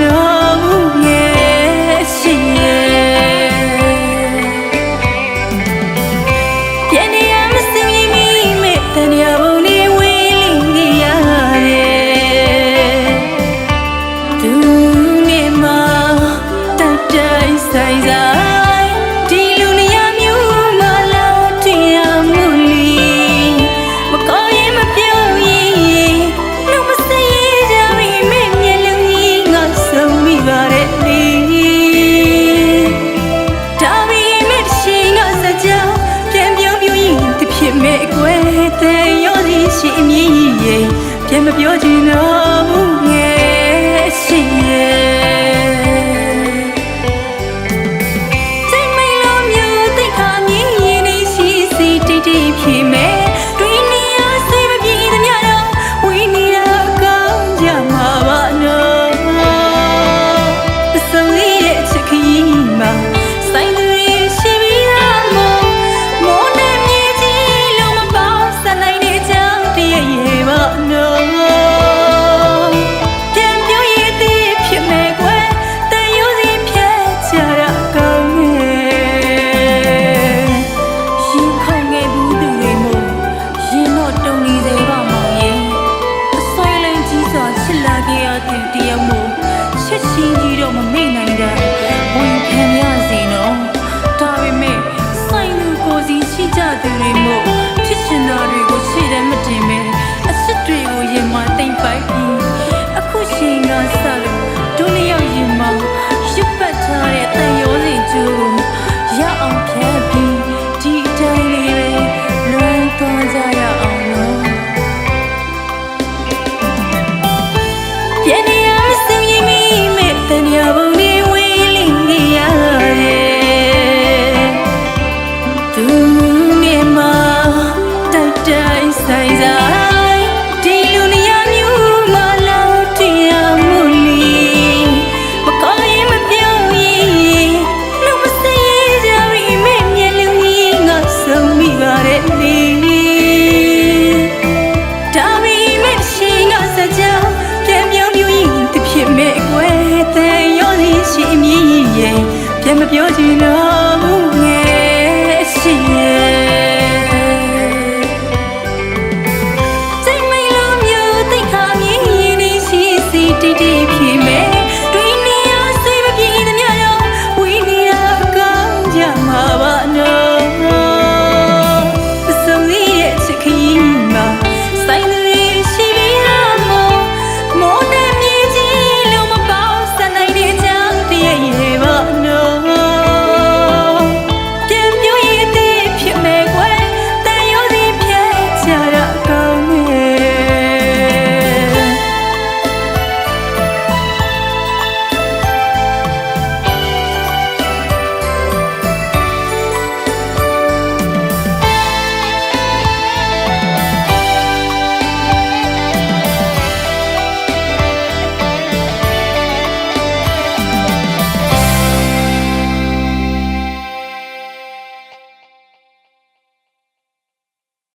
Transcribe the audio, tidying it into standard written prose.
တော့ဘူးငယ်ရှိရဲ့ပြန်နေရမစင်မိမိတန်ရဘုံလေးဝေးလိမ့်နေရတယ်သူနေမှာတိုက်တိုက်ဆိုင်ဆိုင်ဒီလူနေရမျိုးမလာတရားမှုလီမကောင်းရင်မပြောရင်လုံးမစရေးကြမိမိမျက်လုံးကြီးငါဆုံးမိပါတဲ့လေဒါပေမဲ့ရှိငါစကြောင်ပြန်ပြောပြရင်တဖြစ်မဲ့ကွယ်တဲ့ရောစီရှိအမြင်ကြီးပြန်မပြောချင်တော့ဘူးငယ်ရှိရဲ့ဖြစ်မဲ့တွေ့နေရစိတ်မပြေသမျှတော့ဝေးနေတာကောင်းကြမှာပါနော်အစုံလေးရဲ့ချစ်ခရီးမှာဆိုင်သူတွေရှိပြီးသားမို့မောနဲ့မြေကြီးလုံးမပေါင်းစနိုင်တဲ့ကြောင့်တည်းရဲ့ပါနော်ပြန်ပြောရသည်ဖြစ်မဲ့ကွယ်တန်ရိုးစီဖြတ်ချတာကောင်းတယောက်မို့ချစ်ချင်းကြီးတော့မမေ့နိုင်တဲ့ဝင်ခံရစီနော်ဒါပေမဲ့ဆိုင်လူကိုစီရှိကြသူတွေမို့ဖြစ်ချင်တာတွေကိုရှေ့တန်းမတင်ပဲအစ်စ်တွေကိုရင်မတိမ်ပိုက်ပြီးအခုရှင်ကစလို့ဒုနှစ်ယောက်ရင်မရစ်ပတ်ထားတဲ့တန်ရိုးစီကျိုးကိုရအောင်ဖြတ်ပြီးဒီအတိုင်းလေးပဲလွမ်းသွားကြရအောင်နော်ပြန်နေရစင်ရင်မိမဲ့တန်ရဘုံလေးဝေးလိမ့်နေရတယ်သူနေမှာတိုက်တိုက်ဆိုင်ဆိုင်ဒီလူနေရမျိုးမလာတရားမှုလီမကောင်းရင်မပြောရင်လုံးမစရေးကြမိမဲ့မျက်လုံးကြီးငါဆုံးမိပါတဲ့လေဒါပေမဲ့ရှိငါစကြောင်ပြန်ပြောပြရင်တဖြစ်မဲ့ကွယ်တဲ့ရောစီရှိအမြင်ရဲ့ပြန်မပြောချင်တော့